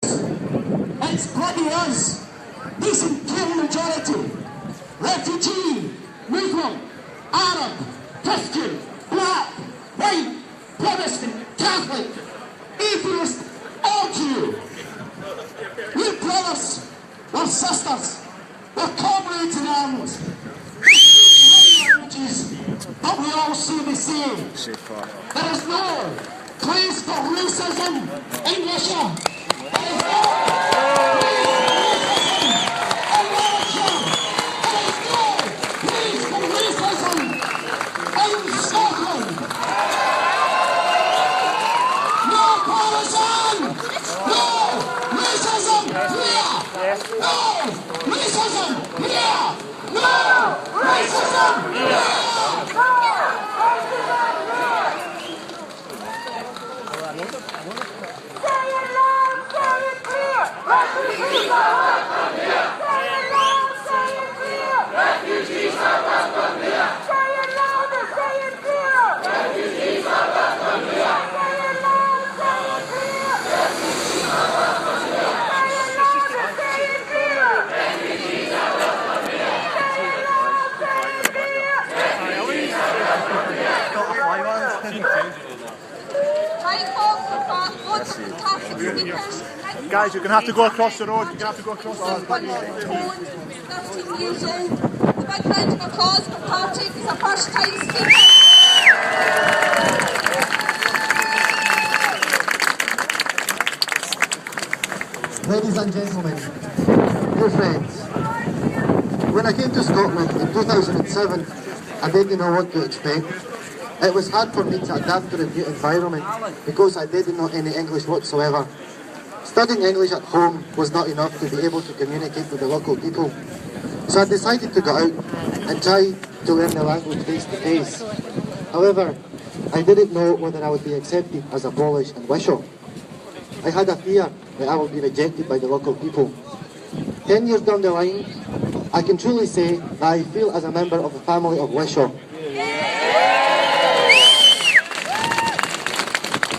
It's bloody us, this entire majority, refugee, Muslim, Arab, Christian, black, white, Protestant, Catholic, atheist, all to you. We're brothers, we're sisters, we're comrades in arms. We speak many languages, but we all say the same. There is no place for racism in Russia. There is no Guys, you're going to have to go across the road. You're going to have to go across the road. 13 years old. The big round of applause for Part2 is a first-time speaker. Ladies and gentlemen, dear friends, when I came to Scotland in 2007, I didn't know what to expect. It was hard for me to adapt to the new environment because I didn't know any English whatsoever. Studying English at home was not enough to be able to communicate with the local people. So I decided to go out and try to learn the language face to face. However, I didn't know whether I would be accepted as a Polish in Wishaw. I had a fear that I would be rejected by the local people. 10 years down the line, I can truly say that I feel as a member of the family of Wishaw.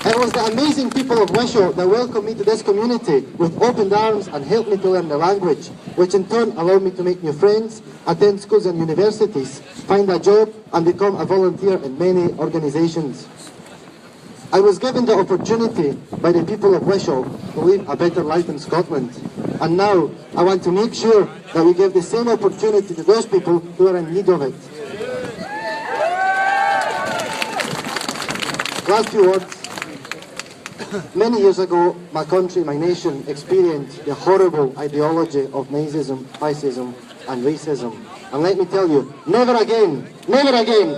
It was the amazing people of Wishaw that welcomed me to this community with open arms and helped me to learn the language, which in turn allowed me to make new friends, attend schools and universities, find a job and become a volunteer in many organisations. I was given the opportunity by the people of Wishaw to live a better life in Scotland. And now I want to make sure that we give the same opportunity to those people who are in need of it. Last few words. Many years ago, my country, my nation, experienced the horrible ideology of Nazism, fascism and racism. And let me tell you, never again, never again.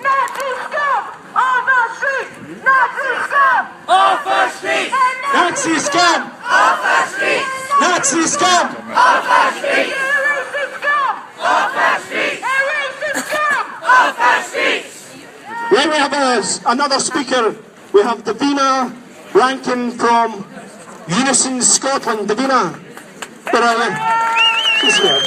Nazi scum! Off our streets! Nazi scum! Off our streets! Nazi scum! Off our streets! Nazi scum! Off our streets! Racist scum! Off our streets! Racist scum! Off our streets! Then we have another speaker. We have Davina Rankin from Unison Scotland. Davina, where are you? She's here.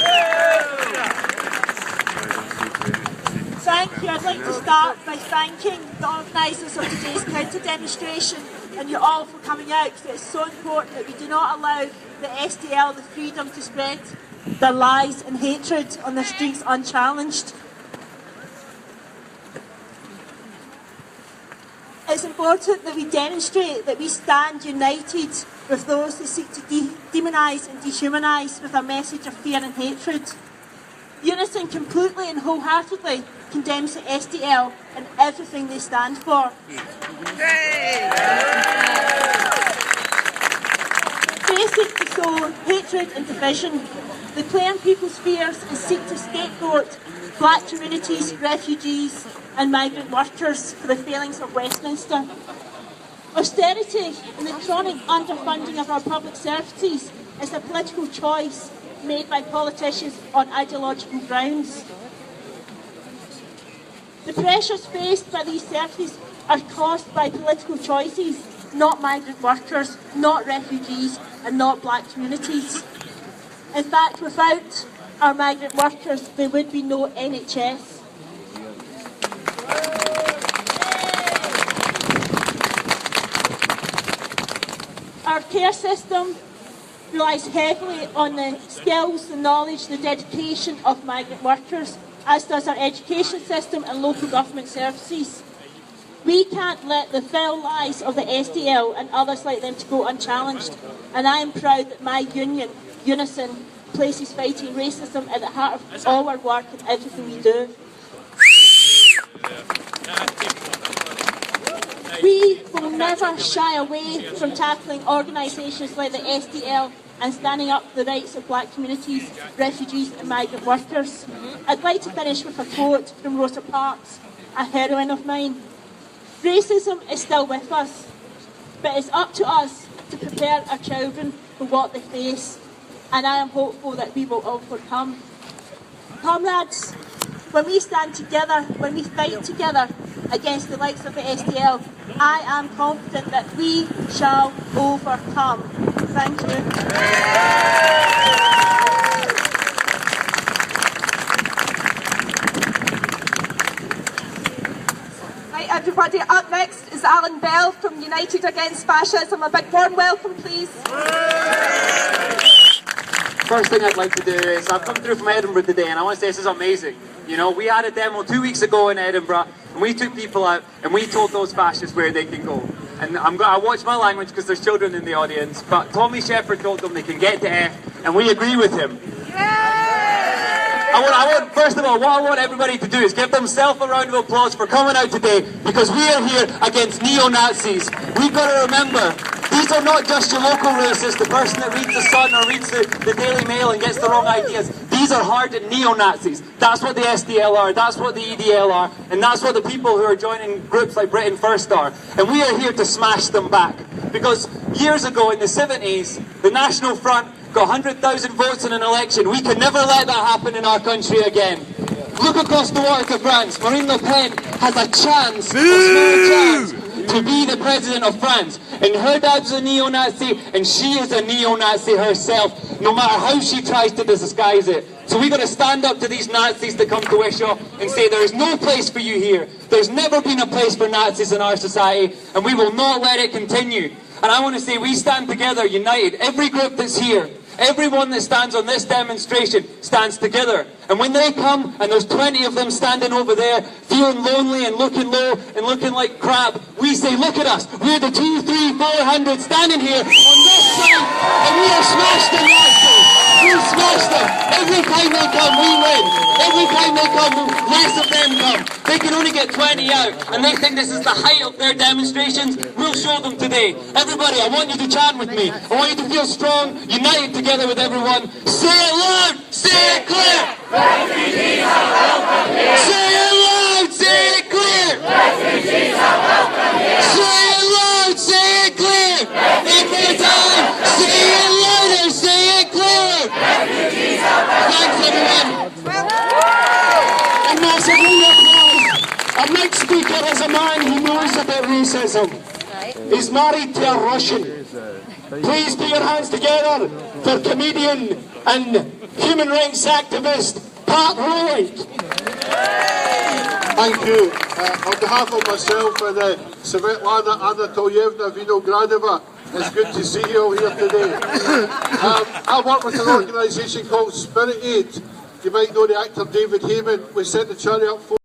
Thank you. I'd like to start by thanking the organisers of today's counter demonstration and you all for coming out, because it's so important that we do not allow the SDL the freedom to spread their lies and hatred on the streets unchallenged. It's important that we demonstrate that we stand united with those who seek to demonise and dehumanise with a message of fear and hatred. Unison completely and wholeheartedly condemns the SDL and everything they stand for. They seek to sow hatred and division. They play on people's fears and seek to scapegoat black communities, refugees and migrant workers for the failings of Westminster. Austerity and the chronic underfunding of our public services is a political choice made by politicians on ideological grounds. The pressures faced by these services are caused by political choices, not migrant workers, not refugees and not black communities. In fact, without our migrant workers there would be no NHS. care system relies heavily on the skills, the knowledge, the dedication of migrant workers, as does our education system and local government services. We can't let the foul lies of the SDL and others like them to go unchallenged, and I am proud that my union, Unison, places fighting racism at the heart of all our work and everything we do. We will never shy away from tackling organisations like the SDL and standing up for the rights of black communities, refugees and migrant workers. I'd like to finish with a quote from Rosa Parks, a heroine of mine. Racism is still with us, but it's up to us to prepare our children for what they face, and I am hopeful that we will overcome. Comrades, when we stand together, when we fight together against the likes of the SDL, I am confident that we shall overcome. Thank you. Right, everybody, up next is Alan Bell from United Against Fascism. A big warm welcome, please. First thing I'd like to do is, I've come through from Edinburgh today and I want to say this is amazing. You know, we had a demo 2 weeks ago in Edinburgh and we took people out and we told those fascists where they can go. And I watch my language because there's children in the audience, but Tommy Shepherd told them they can get to F, and we agree with him. First of all, what I want everybody to do is give themselves a round of applause for coming out today, because we are here against neo-Nazis. We've got to remember, these are not just your local racists, the person that reads the Sun or reads the Daily Mail and gets the wrong ideas. These are hardened neo-Nazis. That's what the SDL are, that's what the EDL are, and that's what the people who are joining groups like Britain First are. And we are here to smash them back. Because years ago in the 70s, the National Front got 100,000 votes in an election. We can never let that happen in our country again. Look across the water to France. Marine Le Pen has a chance, a small chance, to be the president of France. And her dad's a neo-Nazi, and she is a neo-Nazi herself, no matter how she tries to disguise it. So we've got to stand up to these Nazis that come to Wishaw and say there is no place for you here. There's never been a place for Nazis in our society, and we will not let it continue. And I want to say we stand together, united. Every group that's here, everyone that stands on this demonstration stands together. And when they come, and there's 20 of them standing over there, feeling lonely and looking low and looking like crap, we say, look at us. We're the 2, 3, 400 standing here on this side, and we are smashed the Nazis. We smash them. Every time they come, we win. Every time they come, less of them come. They can only get 20 out, and they think this is the height of their demonstrations. We'll show them today. Everybody, I want you to chant with me. I want you to feel strong, united together with everyone. Say it loud, say it clear. Refugees are welcome here. Say it loud, say it clear. Refugees are welcome here. Say it loud, say it clear. Every time, say it louder, say it clear. Refugees are welcome. Thanks, everyone. And massive applause. Our next speaker is a man who knows about racism. He's married to a Russian. Please put your hands together for comedian and human rights activist Part2. Thank you. On behalf of myself and Svetlana Anatolyevna Vinogradova, it's good to see you all here today. I work with an organisation called Spirit Aid. You might know the actor David Heyman. We set the charity up for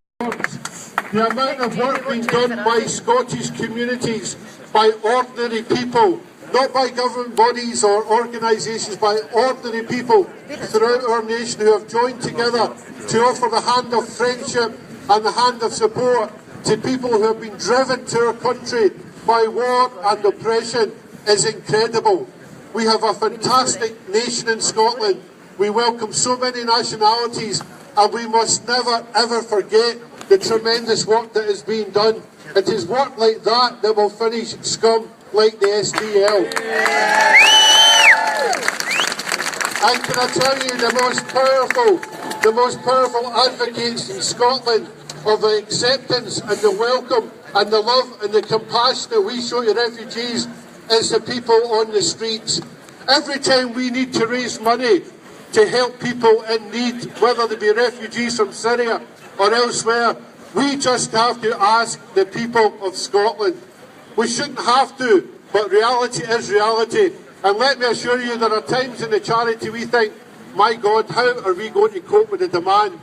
the amount of work being done by Scottish communities, by ordinary people, not by government bodies or organisations, by ordinary people throughout our nation who have joined together to offer the hand of friendship and the hand of support to people who have been driven to our country by war and oppression is incredible. We have a fantastic nation in Scotland. We welcome so many nationalities, and we must never ever forget the tremendous work that is being done. It is work like that that will finish Scum like the SDL. And can I tell you, the most powerful advocates in Scotland of the acceptance and the welcome and the love and the compassion that we show to refugees is the people on the streets. Every time we need to raise money to help people in need, whether they be refugees from Syria or elsewhere, we just have to ask the people of Scotland. We shouldn't have to but reality is reality. And let me assure you, there are times in the charity we think, my God, how are we going to cope with the demand?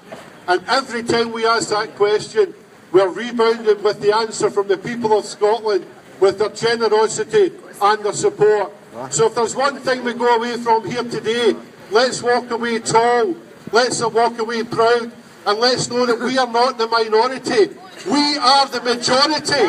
And every time we ask that question, we're rebounded with the answer from the people of Scotland, with their generosity and their support. So if there's one thing we go away from here today, let's walk away tall, let's walk away proud, and let's know that we are not the minority, we are the majority.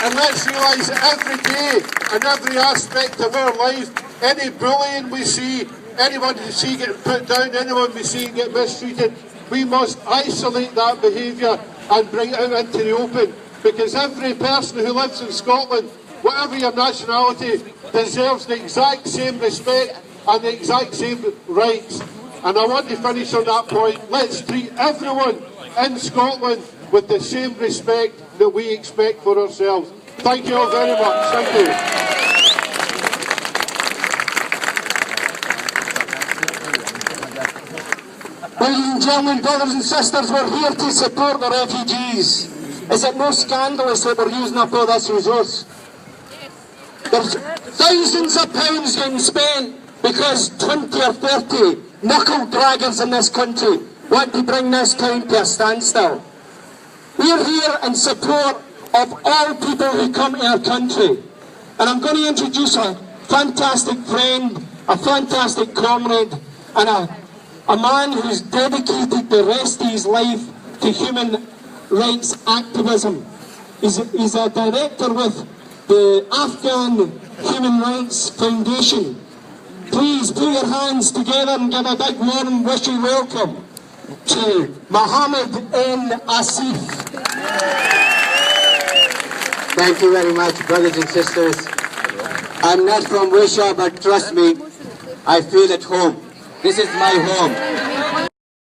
And let's realise that every day, in every aspect of our lives, any bullying we see, anyone we see getting put down, anyone we see get mistreated, we must isolate that behaviour and bring it out into the open. Because every person who lives in Scotland, whatever your nationality, deserves the exact same respect and the exact same rights. And I want to finish on that point. Let's treat everyone in Scotland with the same respect that we expect for ourselves. Thank you all very much. Thank you. Ladies and gentlemen, brothers and sisters, we're here to support the refugees. Is it no scandalous that we're using up all this resource? There's thousands of pounds getting spent because 20 or 30 knuckle draggers in this country want to bring this town to a standstill. We're here in support of all people who come to our country. And I'm going to introduce a fantastic friend, a fantastic comrade, and a man who's dedicated the rest of his life to human rights activism. He's a director with the Afghan Human Rights Foundation. Please put your hands together and give a big warm wishy welcome to Mohammed N. Asif. Thank you very much, brothers and sisters. I'm not from Wishaw, but trust me, I feel at home. This is my home.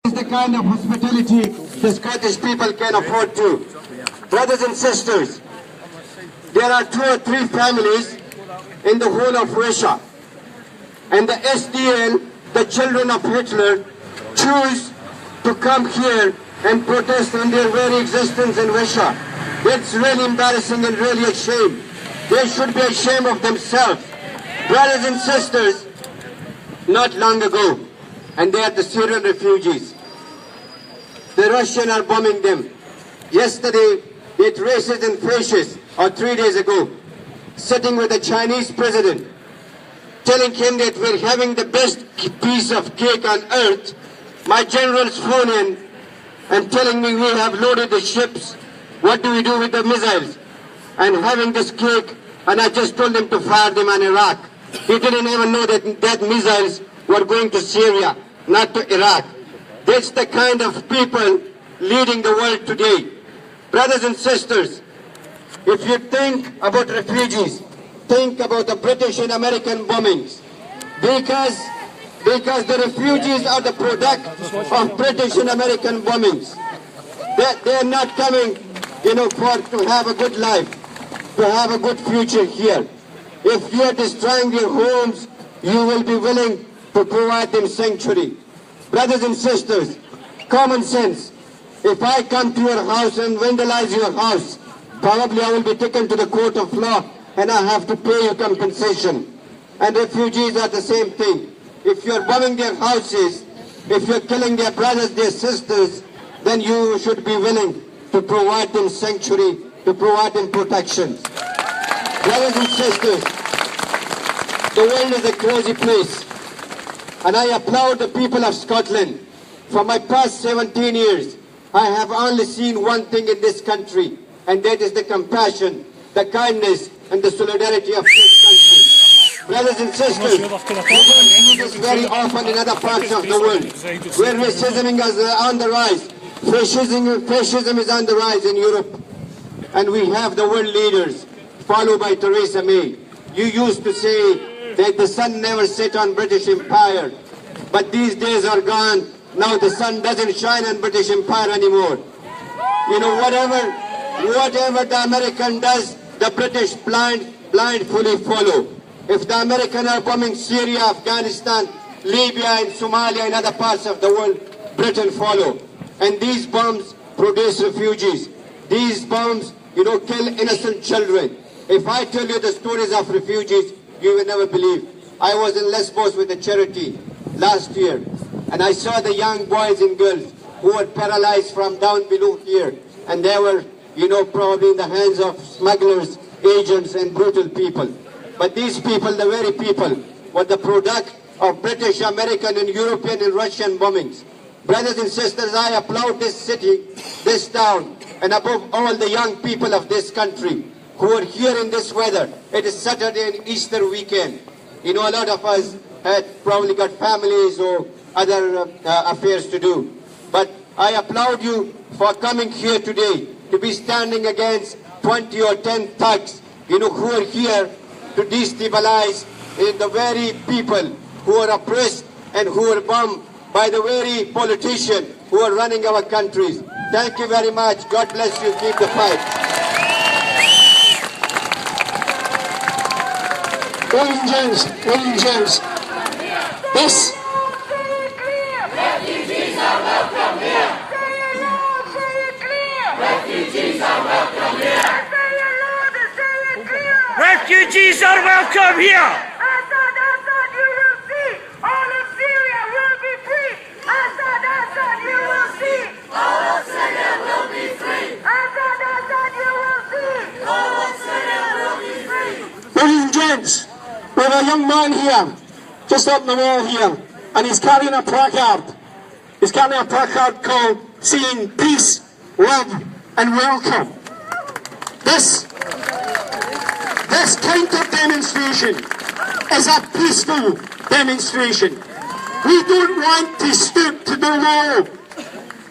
This is the kind of hospitality the Scottish people can afford to. Brothers and sisters, there are 2 or 3 families in the whole of Wishaw. And the SDL, the children of Hitler, choose to come here and protest on their very existence in Wishaw. It's really embarrassing and really a shame. They should be ashamed of themselves. Brothers and sisters, not long ago, and they are the Syrian refugees. The Russians are bombing them. Yesterday, it racists and fascists, or 3 days ago, sitting with the Chinese president, telling him that we're having the best piece of cake on earth. My generals phone in and telling me we have loaded the ships. What do we do with the missiles? And having this cake, and I just told them to fire them on Iraq. He didn't even know that missiles were going to Syria, not to Iraq. That's the kind of people leading the world today. Brothers and sisters, if you think about refugees, think about the British and American bombings. Because the refugees are the product of British and American bombings. They're not coming, to have a good life, to have a good future here. If you are destroying their homes, you will be willing to provide them sanctuary. Brothers and sisters, common sense. If I come to your house and vandalize your house, probably I will be taken to the court of law and I have to pay you compensation. And refugees are the same thing. If you're bombing their houses, if you're killing their brothers, their sisters, then you should be willing to provide them sanctuary, to provide them protection. Brothers and sisters, the world is a crazy place. And I applaud the people of Scotland. For my past 17 years, I have only seen one thing in this country, and that is the compassion, the kindness, and the solidarity of this country. Brothers and sisters, we don't see this very often in other parts of the world, where racism is on the rise. Fascism is on the rise in Europe. And we have the world leaders, followed by Theresa May. You used to say that the sun never set on British Empire, but these days are gone. Now the sun doesn't shine on British Empire anymore. Whatever the American does, the British blindly follow. If the Americans are bombing Syria, Afghanistan, Libya and Somalia and other parts of the world, Britain follow. And these bombs produce refugees. These bombs, kill innocent children. If I tell you the stories of refugees, you will never believe. I was in Lesbos with a charity last year, and I saw the young boys and girls who were paralyzed from down below here, and they were, probably in the hands of smugglers, agents, and brutal people. But these people, the very people, were the product of British, American, and European and Russian bombings. Brothers and sisters, I applaud this city, this town, and above all the young people of this country who are here in this weather. It is Saturday and Easter weekend. A lot of us had probably got families or other affairs to do. But I applaud you for coming here today to be standing against 20 or 10 thugs, who are here to destabilize the very people who are oppressed and who are bombed by the very politicians who are running our countries. Thank you very much. God bless you. Keep the fight. Ladies and gents, this Refugees are welcome here. Say it loud, say it clear. Refugees are welcome here. Say it loud and say it clear. Refugees are welcome here. Assad, Assad, you will see. All of Syria will be free. Assad, Assad, you will see. All of Syria will be free. Assad, Assad, you will see. All of Syria will be free. ladies and gents, we have a young man here, just up the wall here, and he's carrying a placard. He's carrying a placard called saying peace, love, and welcome. This counter-demonstration is a peaceful demonstration. We don't want to stoop to the low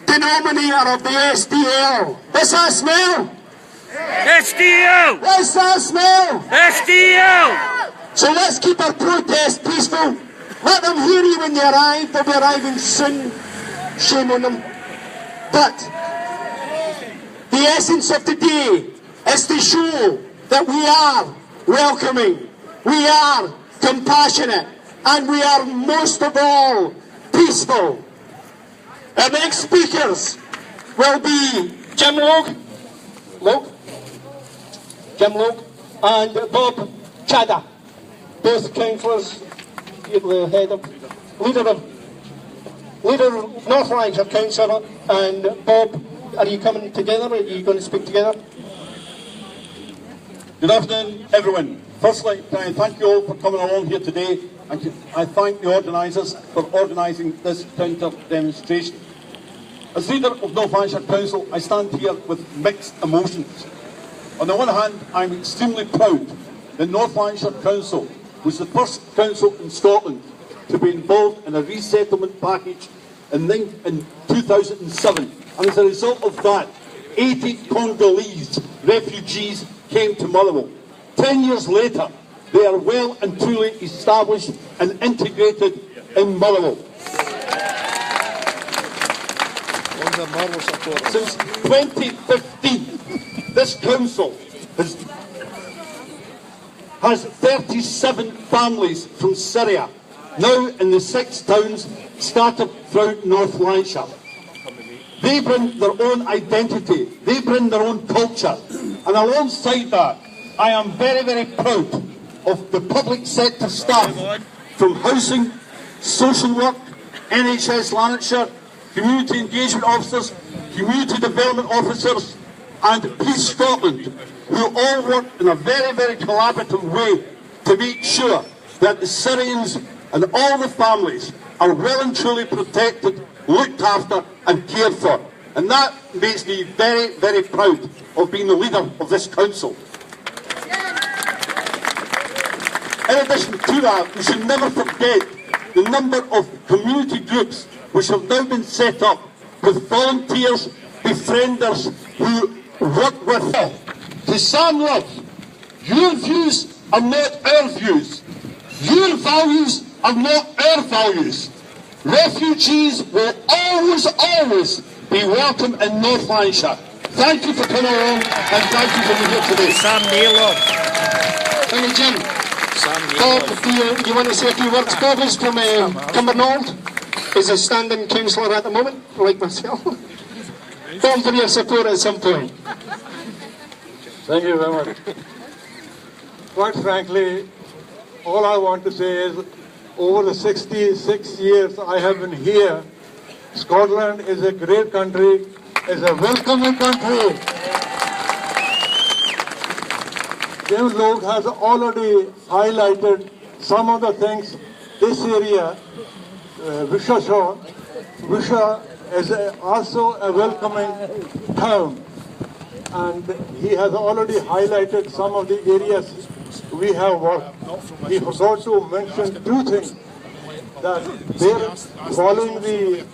denominator of the SDL. What's that smell? SDL! What's that smell? SDL! So let's keep our protest peaceful. Let them hear you when they arrive. They'll be arriving soon. Shame on them. But the essence of today is to show that we are welcoming, we are compassionate, and we are most of all peaceful. Our next speakers will be Jim Logue, and Bob Chada, both councillors, the head of leader of North Lancashire Council, and Bob. Are you coming together? Are you going to speak together? Good afternoon, everyone. Firstly, can I thank you all for coming along here today, and I thank the organisers for organising this counter-demonstration. As leader of North Lancashire Council, I stand here with mixed emotions. On the one hand, I'm extremely proud that North Lancashire Council was the first council in Scotland to be involved in a resettlement package in 2007. And as a result of that, 80 Congolese refugees came to Motherwell. 10 years later, they are well and truly established and integrated in Motherwell. Since 2015, this council has 37 families from Syria, now in the 6 towns scattered throughout North Lancashire. They bring their own identity, they bring their own culture, and alongside that, I am very, very proud of the public sector staff from housing, social work, NHS Lanarkshire, community engagement officers, community development officers, and Police Scotland, who all work in a very, very collaborative way to make sure that the Syrians and all the families are well and truly protected, looked after and cared for. And that makes me very, very proud of being the leader of this council. In addition to that, we should never forget the number of community groups which have now been set up with volunteers, befrienders who work with us. To Sam Love, your views are not our views. Your values are not our values. Refugees will always, always be welcome in North Lancashire. Thank you for coming along and thank you for being here today. Sam Naylor. Thank you, Jim. Bob, do you want to say a few words? Bob is from Cumbernauld. He's a standing councillor at the moment, like myself. Bob, for your support at some point. Thank you very much. Quite frankly, all I want to say is, over the 66 years I have been here, Scotland is a great country, is a welcoming country. James Logue has already highlighted some of the things this area, Wishaw is also a welcoming town. And he has already highlighted some of the areas we have worked. He forgot to mention two things. That there, following the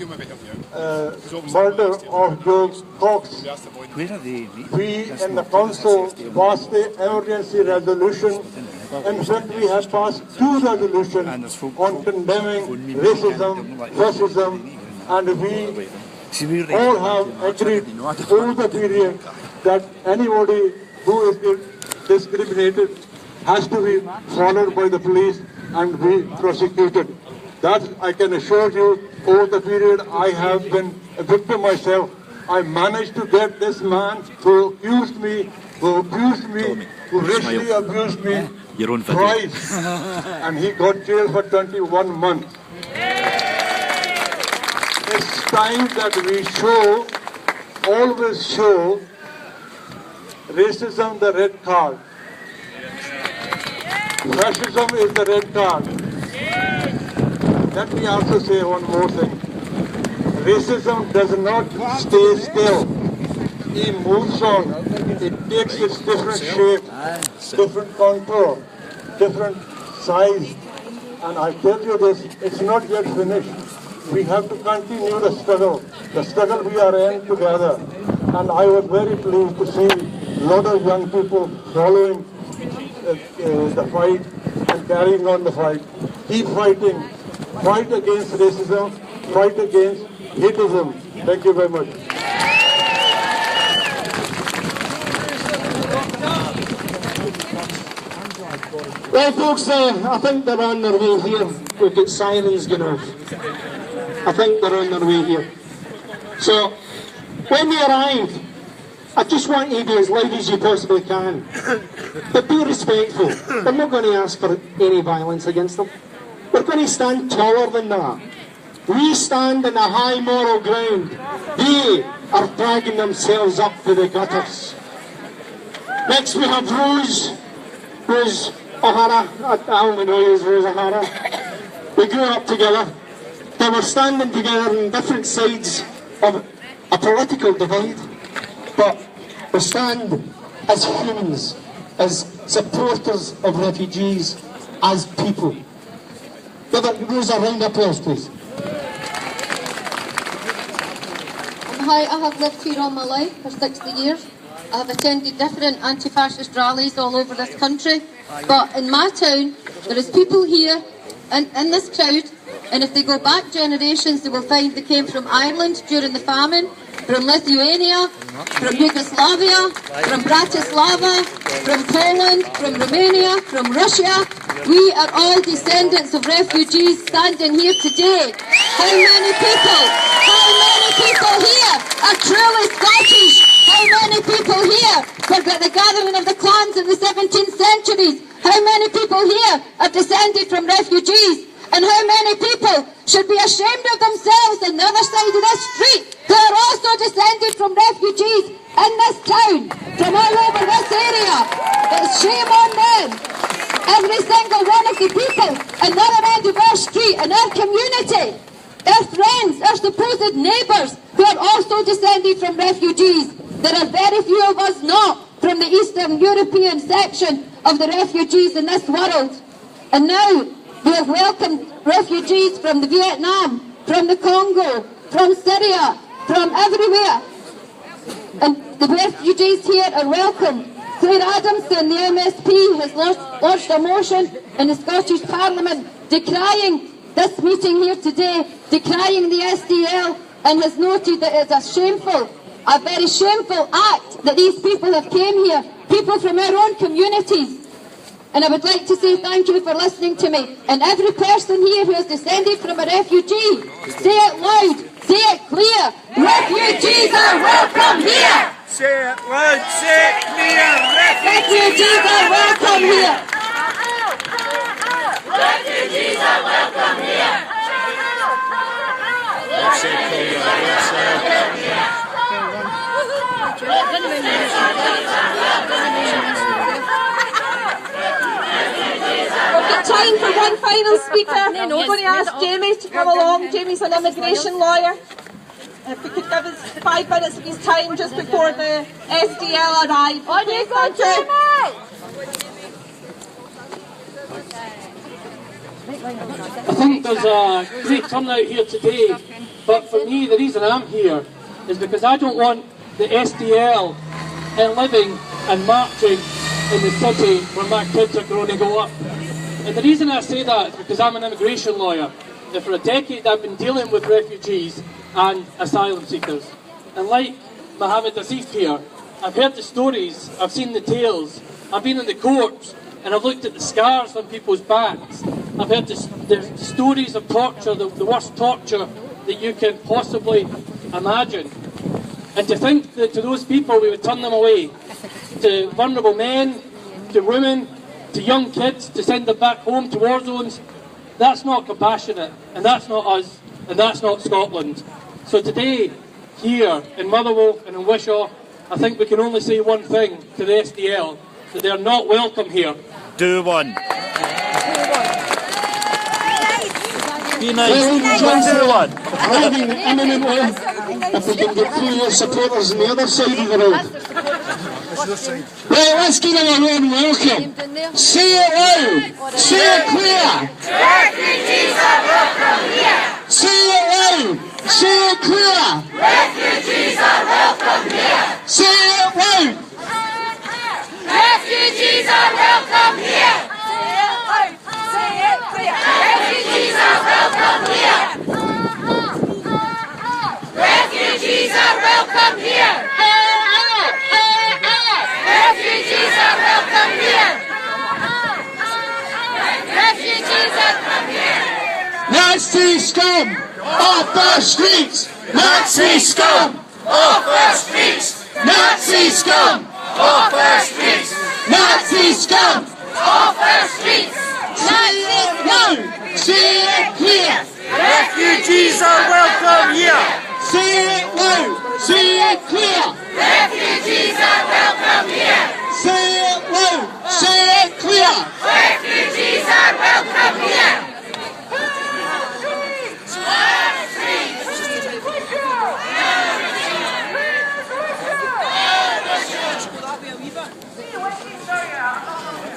murder of George Cox, we in the council passed the emergency resolution. In fact, we have passed two resolutions on condemning racism, fascism, and we all have agreed over the period that anybody who is discriminated has to be followed by the police and be prosecuted. That I can assure you, over the period I have been a victim myself. I managed to get this man who abused me, who racially abused me twice, and he got jailed for 21 months. It's time that we always show racism the red card. Fascism is the red card. Let me also say one more thing. Racism does not stay still. It moves on. It takes its different shape, different contour, different size. And I tell you this, it's not yet finished. We have to continue the struggle we are in together. And I was very pleased to see a lot of young people following the fight and carrying on the fight. Keep fighting. Fight against racism. Fight against hateism. Thank you very much. Well, folks, I think they're on their way here. We've got sirens going off. I think they're on their way here. So, when they arrive, I just want you to be as loud as you possibly can. But be respectful. We're not going to ask for any violence against them. We're going to stand taller than that. We stand on a high moral ground. They are dragging themselves up to the gutters. Next we have Rose O'Hara. I only know you as Rose O'Hara. We grew up together. They were standing together on different sides of a political divide. But we stand as humans, as supporters of refugees, as people. Give Rose a round of applause, please. Hi, I have lived here all my life for 60 years. I have attended different anti-fascist rallies all over this country. But in my town, there is people here in this crowd, and if they go back generations, they will find they came from Ireland during the famine, from Lithuania, from Yugoslavia, from Bratislava, from Poland, from Romania, from Russia. We are all descendants of refugees standing here today. How many people here are truly Scottish? How many people here were at the gathering of the clans in the 17th centuries? How many people here are descended from refugees? And how many people should be ashamed of themselves on the other side of this street who are also descended from refugees in this town, from all over this area? It's shame on them. Every single one of the people in the other end of our street, in our community, our friends, our supposed neighbours, who are also descended from refugees. There are very few of us not from the Eastern European section of the refugees in this world. And now we have welcomed refugees from the Vietnam, from the Congo, from Syria, from everywhere. And the refugees here are welcome. Claire Adamson, the MSP, has lodged a motion in the Scottish Parliament decrying this meeting here today, decrying the SDL, and has noted that it's a very shameful act that these people have came here, people from our own communities. And I would like to say thank you for listening to me. And every person here who has descended from a refugee, say it loud, say it clear. Refugees are welcome here. Say it loud, say it clear. Refugees are welcome here. Refugees are welcome here. Let's say We've got time for one final speaker. I'm going to ask Jamie to come along. Jamie's an immigration lawyer. If we could give us 5 minutes of his time just before the SDL arrive. On you go, Jamie! I think there's a great turnout here today, but for me the reason I'm here is because I don't want the SDL living and marching in the city where my kids are going to grow up. And the reason I say that is because I'm an immigration lawyer, and for a decade I've been dealing with refugees and asylum seekers. And like Mohammed Asif here, I've heard the stories, I've seen the tales, I've been in the courts, and I've looked at the scars on people's backs. I've heard the stories of torture, the worst torture that you can possibly imagine. And to think that to those people we would turn them away, to vulnerable men, to women, to young kids, to send them back home to war zones, that's not compassionate, and that's not us, and that's not Scotland. So today, here in Motherwell and in Wishaw, I think we can only say one thing to the SDL, that they're not welcome here. Do one. Be nice. Do one. Riding imminently, if we can get through your supporters on the other side of the road. Right, let's give them a warm welcome. Say it loud. Say it clear. Refugees are welcome here. Say it loud. Say it clear. Refugees are welcome here. Say it loud. Refugees are welcome here. Say it clear. Refugees are welcome here. Refugees are welcome here. Refugees are welcome here. Refugees are welcome here. Nazi scum off the streets. Nazi scum Off the streets. Nazi scum Off the streets. Nazi scum. Off the streets. Say it loud. Say it clear. Refugees are welcome here. Say it loud. Say it clear. Refugees are welcome here. Say it loud. Say it clear. Refugees are welcome here.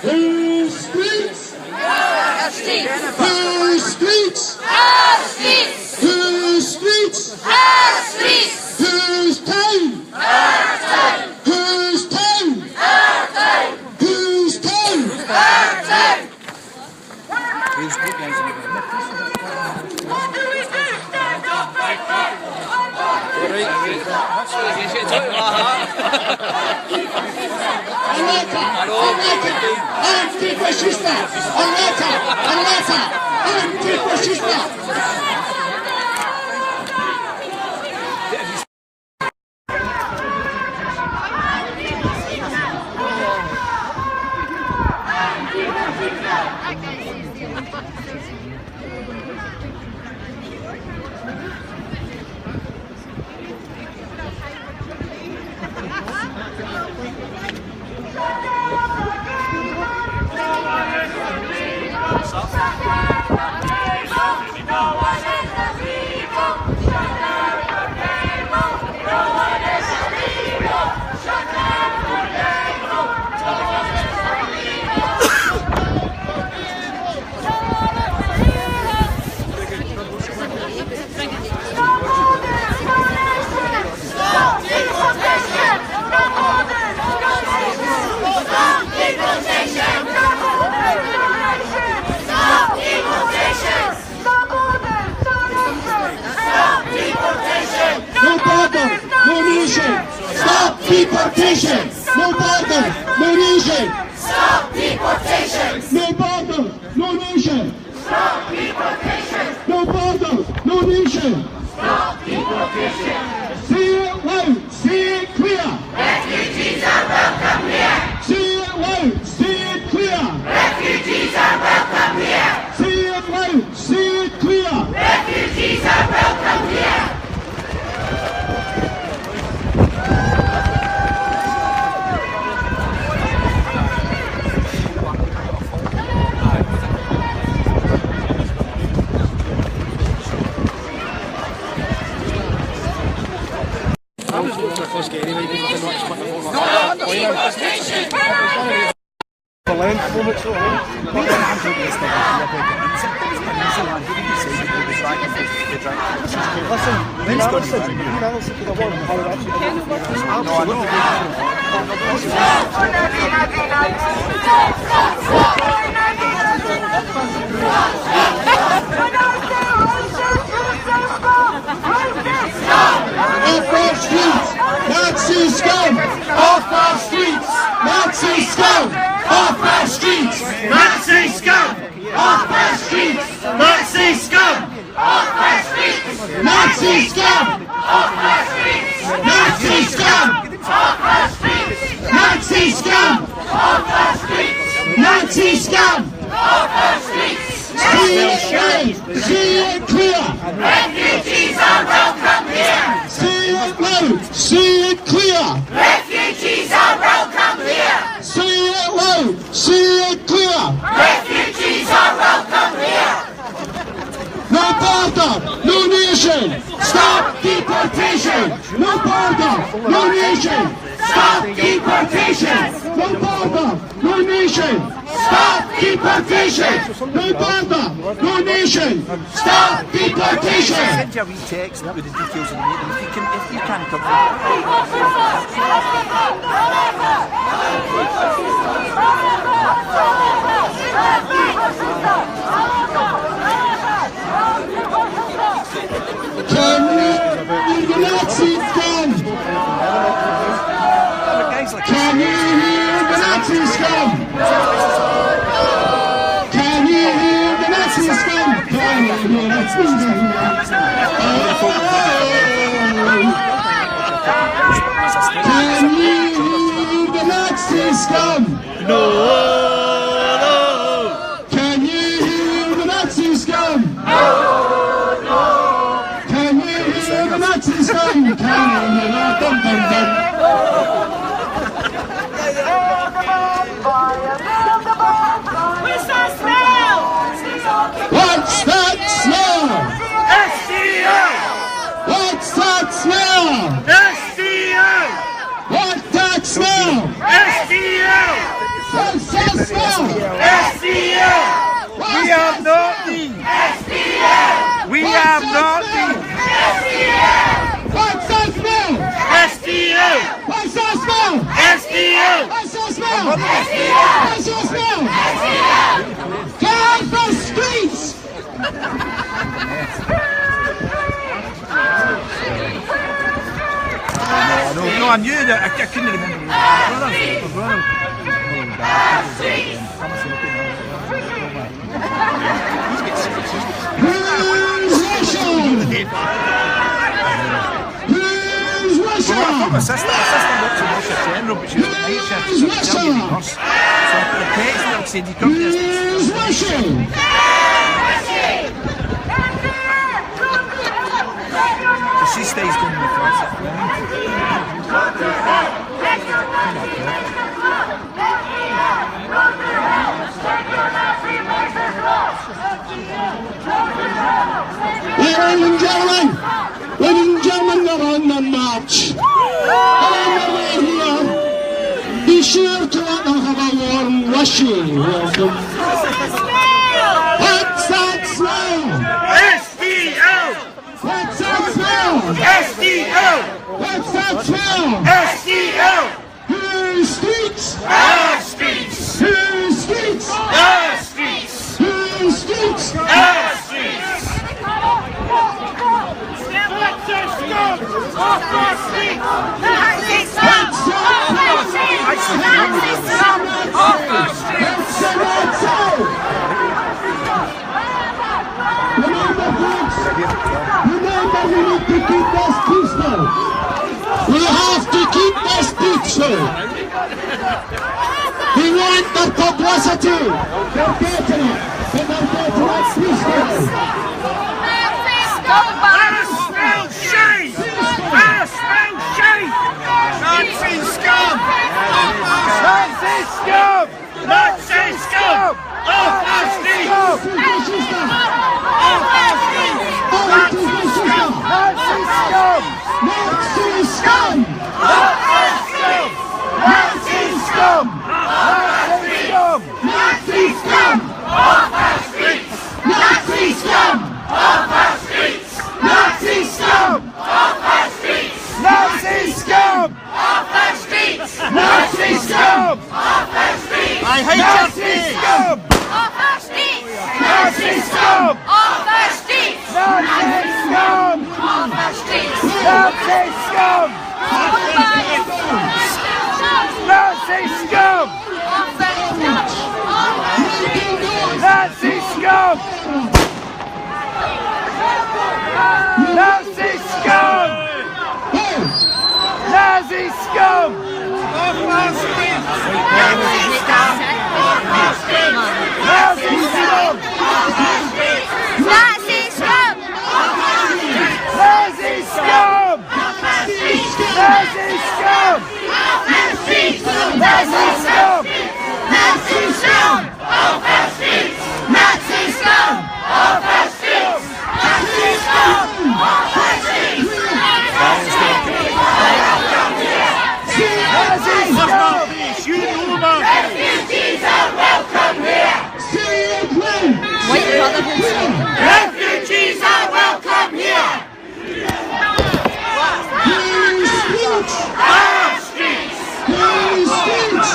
Whose streets? Our streets. Whose streets? Our streets. Whose streets? Our streets. Whose town? Our town. Whose town? Our town. Whose town? Our town. What do we do? Stand up right there. Antifascista! Antifascista! Stop deportation! No border, no nation! Stop deportation. No border, no nation! Stop deportation. No border, no nation! Stop deportation. Say it loud, say it clear! Off our streets, Nazi scum! Off our streets, Nazi scum! Off our streets, Nazi scum! Off our streets, Nazi scum! Off our streets, Nazi scum! Off our streets, Nazi scum! Off our streets, Nazi scum! Off our streets, Nazi scum! Off our streets! See it clear! Refugees are welcome here! See it loud! See it clear! Refugees are welcome here! See it loud! See it clear! Refugees are welcome here! No border! No nation! Stop deportation! No border! No nation! Stop deportation! No border! No nation! Stop deportation! No border! No nation! Stop deportation! Send you a wee text with the details of the meeting. If you can come Can the Nazis come? Can you hear the Nazis come? Can you hear the Nazis come? Can you hear the Nazis come? Can you hear the Nazis come? No. Can you hear the Nazis come? No. Can you hear the Nazis come? Can you hear the What's that smell? SDL! What's that smell? SDL! What's that smell? SDL! What's that smell? SDL! We have not been! SDL! We have not been! SDL! What's that smell? SDL! What's that smell? SDL! What's that smell? SDL! What's that smell? SDL! Get off the streets! No, I knew that. I couldn't remember. My brother. Who's Wishaw? Who's Wishaw? Well, my sister works in Wishaw General, but she's on night shift. Who's Wishaw? So I put a text and said, you come here. Who's Wishaw? She stays down in the class. Ladies and gentlemen, we're on the march. On the way here, be sure to let them have a warm, wishy welcome. What's that smell? SDL! What's that smell? SDL! What's that smell? SDL! Whose streets? Our streets! Whose streets? Our streets! Whose streets? Our streets! Off our streets! What's that? Off our streets! Remember, folks, remember we need to keep this peaceful. We have to keep this peaceful. We want the publicity. They're getting it, but they're getting it peacefully. Let us smell shame! Let us smell shame! Nazi scum! Nazi scum! Nazi scum! Off our streets! Off our streets! Nazi scum! Nazi scum! Nazi scum! Off our streets! Nazi I hate your face! Scum! Off our streets! Nazi scum! Off our streets! Nazi scum! Off our streets! Nazi scum! Nazi scum! Nazi scum! Nazi scum! Nazi scum! Off our streets! Nazi scum! Off our streets! Nazi scum! Off our streets! Nazi scum! Nazi scum! Nazi scum! Nazi scum! Nazi scum! Off our streets! Nazi scum! Off our streets! Nazi scum! Off our streets! Refugees are welcome here! White Brotherhood. Refugees are welcome here! Our streets! Our streets!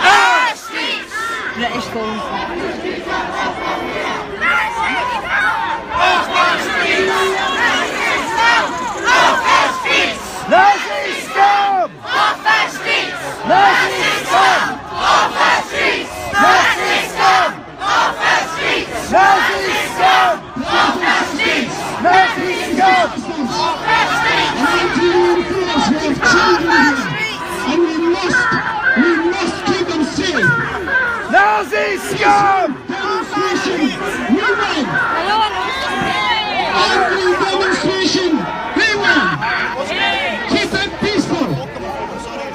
Our streets! British phone. Off our streets! Off our streets! Nazi scum! Off our streets! Nazi scum! Off our streets! Nazi scum! Off our streets! Nazi scum! Off our streets! Nazi scum! Off our streets! And we must keep them safe. Nazi scum! Demonstration, we win. Angry demonstration, we win. Keep it peaceful.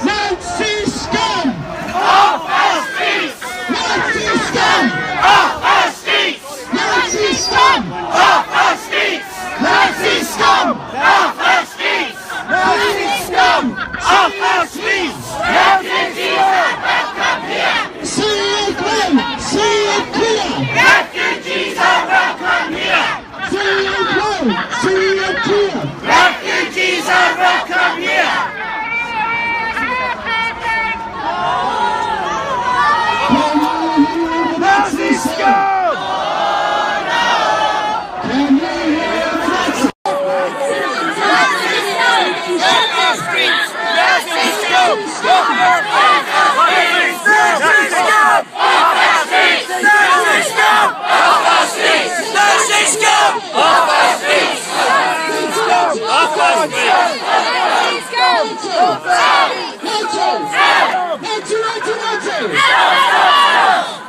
Nazi scum! Off our streets! Nazi scum! Off our streets! Nazi scum! Off our streets! Nazi scum! Off our streets! Nazi scum! Off our streets! Refugees are welcome here! See it clear! See it clear! Refugees are welcome here! See it clear! See it clear! Refugees are welcome here! Nazi scum!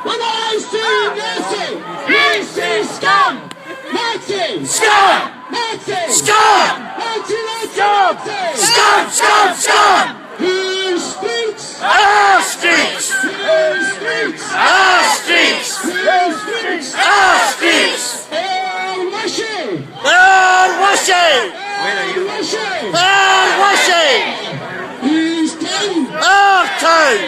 When I see Nazi, we see scum! Nazi! Scum! Nazi! Scum! Nazi! Nazi! Scum! Scum! Scum! Here streets! Our streets! Here streets! Our streets! Here streets! Our streets! Washing! Washing! Washing! He's ten! Our town!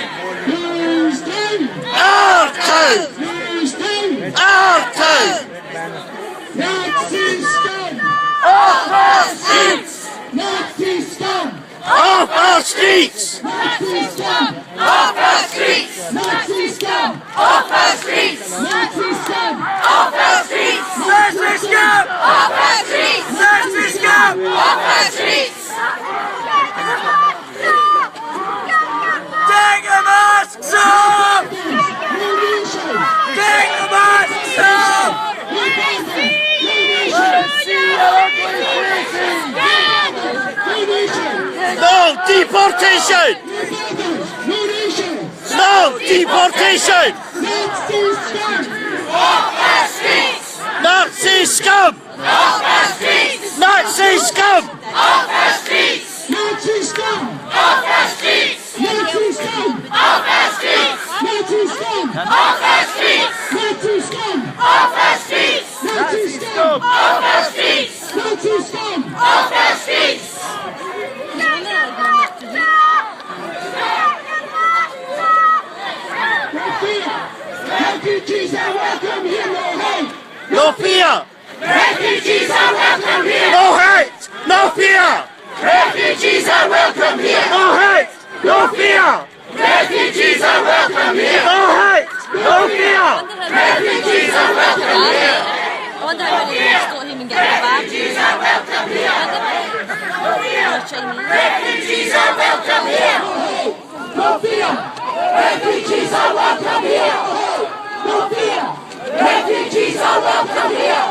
He's ten! Our town! He's ten! Our town! Nazi scum! Off our streets! Nazi scum! Off our streets! Nazi scum! Off our streets! Nazi scum! Off our streets! Nazi scum! Off our streets! Nazi scum! Off our streets! Nazi scum! Off our streets! Take the masks off! Take the masks off! No deportation! No deportation! Off our streets! Nazi scum! Off our streets! Nazi scum! Off our streets! Nazi scum! Off our streets! Nazi scum! Off our streets! Nazi scum! Off our streets! Nazi scum! Off our streets! Nazi scum! Off our streets! Nazi scum! Off our streets! Refugees are welcome here, no hate! No fear! Refugees are welcome here! No hate! No fear! Refugees are welcome here! No hate! No fear! Refugees are welcome here. No hate, no fear. Refugees are welcome here. I wonder how many people don't even get their bags. Refugees are welcome here. Refugees are welcome here. No fear. Refugees are welcome here. No fear. Refugees are welcome here.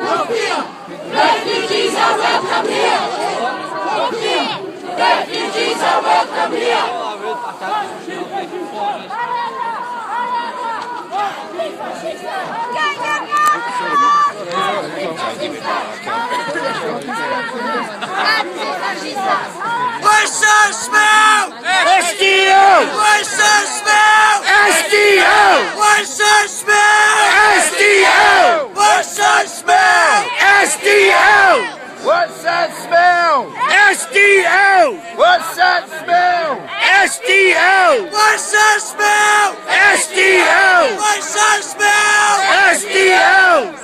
No fear. Refugees are welcome here. No fear. Refugees are welcome here. Where's the smell? SDL! Where's the smell? SDL! Where's the smell? SDL! Where's the smell? SDL! What's that smell? SDL! What's that smell? SDL! What's that smell? SDL! What's that smell? SDL!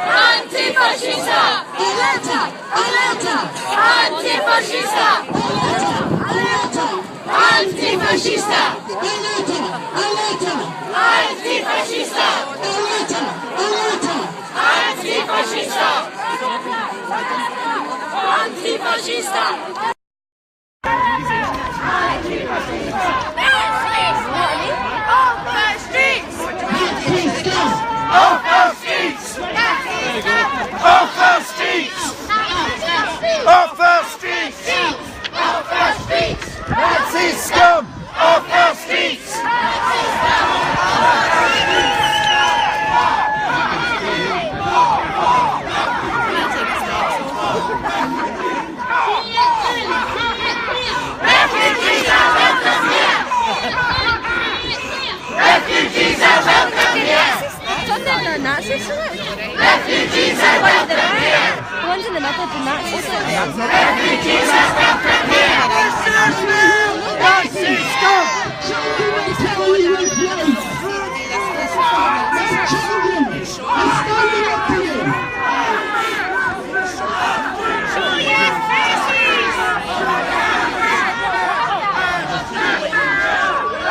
Antifascista! Alerta! Alerta! Antifascista! Alerta! Antifascista! Alerta! Alerta! Antifascista! Alerta! Alerta! Antifascista! Antifascista! Off the streets! Off the streets! Off the streets! Off the streets! Nazi scum! Off the streets! Refugees are welcome here! Refugees are welcome here! Refugees are welcome here! The ones in the middle of the Nazis. Refugees are welcome here! Nazi scum! Children, I'm standing up for you! Show your faces!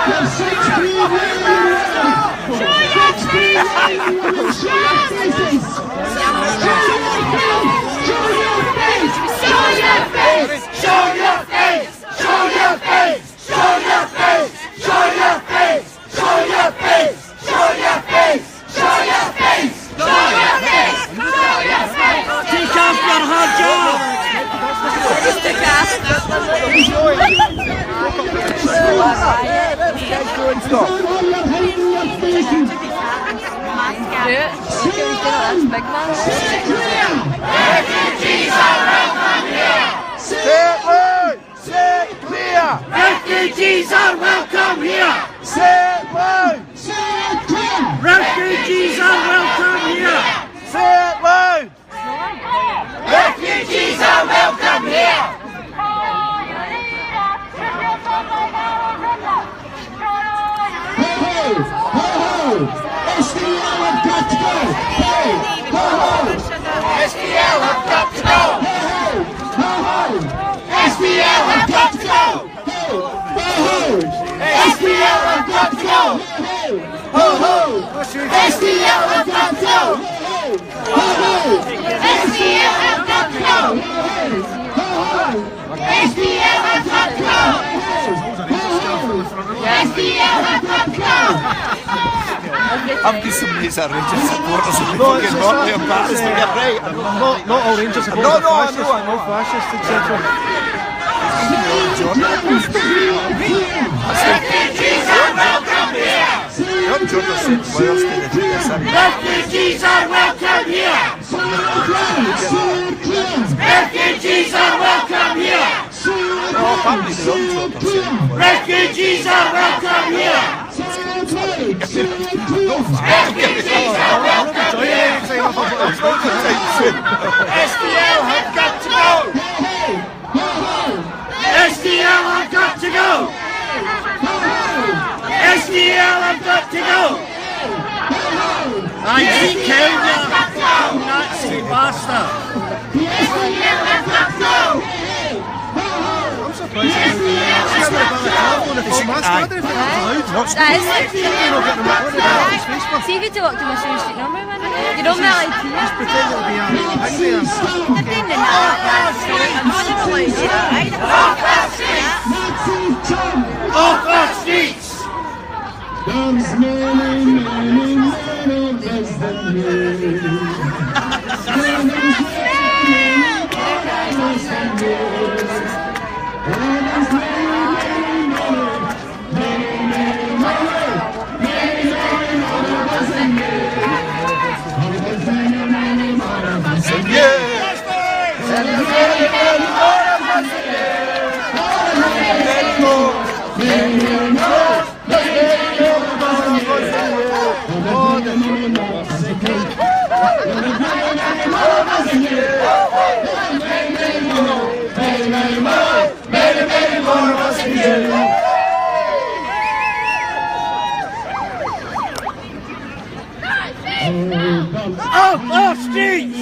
You're such brave men! Show your faces! Show your faces! Show your face! Show your face! Show your face! Show your face! Show your face! Show your face! Show your face! Show your face! Show your face! Show your face! Take off your hard job! Just take Refugees are welcome here! Say it loud! Say it clear! Refugees are welcome here! Say it loud! Say it clear! Refugees are welcome here! Say it loud! Refugees are welcome here! Hey, ho, ho! SDL have got to go! Hey, ho, ho! SDL have got to go! Hey, ho, ho! SDL have got to go! Hey, ho, ho! SDL have got to go! Hey, ho, ho! SDL have got to go! Hey, ho, ho! SDL have got to go! Hey, ho, ho! SDL have got to go! SDL have got to go! I've got some nice Rangers supporters who fucking not their bats, but you're right. Not all Rangers supporters are fascists, no fascists, etc. Refugees are welcome here! Refugees are welcome here! Refugees are welcome here! Refugees are welcome here! Refugees are welcome here! SDL have got to go! SDL have got to go! SDL have got to go! I keep counting, Nazi bastard! SDL have got See if you talk to my shoe street number, man. You don't know like you. Just pretend it'll be out. Off our streets! There's many, many, many less than you. Off our streets!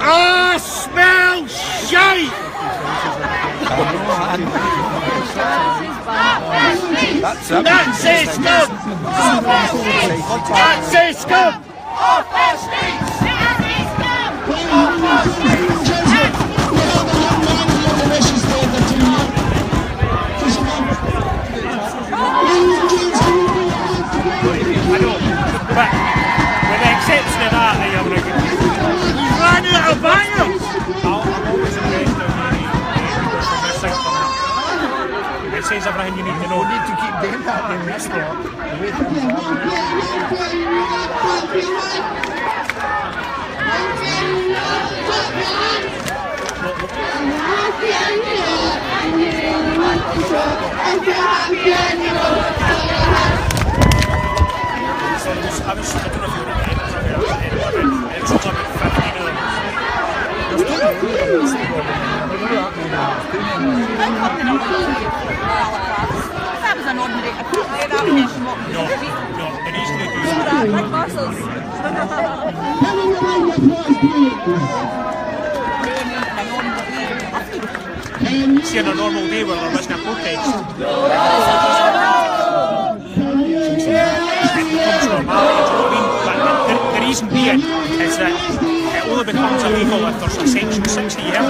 I smell shite! That's it, Scum! That's it, Scum! Off our streets! Off our streets! I know, but with the exception of that, you're having a good time. You ran out of bangers! I'm always impressed with it says everything you need to know. You need to keep doing that in this lot. The way things I don't know if you remember it was about 15 of them. That was an ordinary. That No, the reason they do that. like Marcel's. See, on a normal day where there wasn't a protest. The reason being is that it only becomes illegal if there's a section 60 year.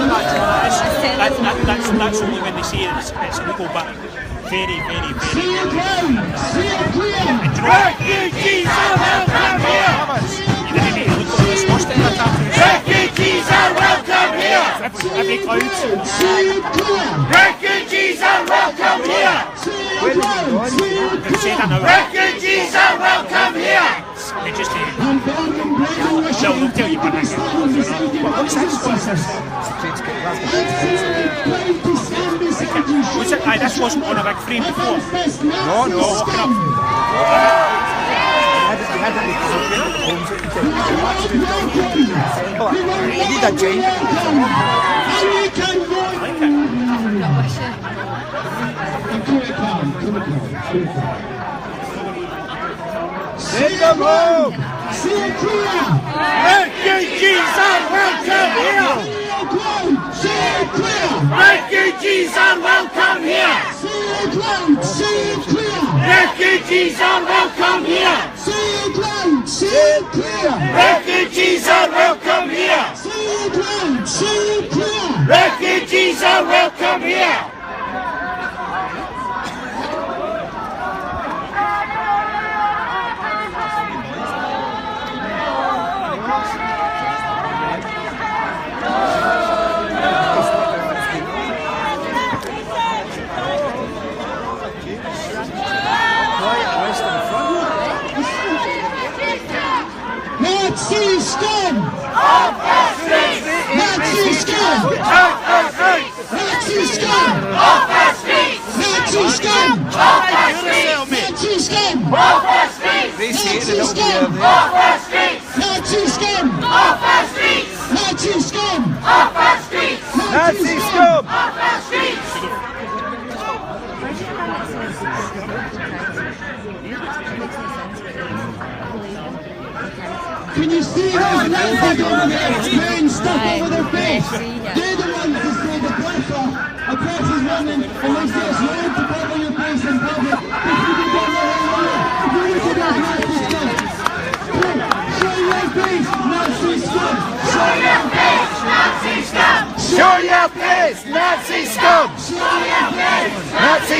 That's only when they say it's illegal, but very, very, very. Refugees are welcome here! You didn't need to look at this first time attack. Refugees are welcome here! Every cloud. Refugees are welcome here! Say that now. Refugees are welcome here! They just they'll tell you what this is. What's this? Aye, this wasn't on a big frame before. No. Walking up. You need a change. Send them home! Refugees are welcome here! Refugees are welcome here! Refugees are welcome here! Refugees are welcome here! Refugees are welcome here! scum! Off the streets! Nazi scum! Off the streets! Nazi scum! Off the streets! Nazi scum! Off the streets! Nazi scum! Off the streets! Nazi scum! Off the streets! Nazi scum! Off the streets! Nazi scum! Off the streets! Nazi scum! Off the streets! Can you see those Nazis over there wearing stuff over their face? They're the ones who say the press is running and they say it's wrong to cover your face in public. If you can get your own way, you look at those Nazi scum. Show your face, Nazi scum! Show your face, Nazi scum! Show your face, Nazi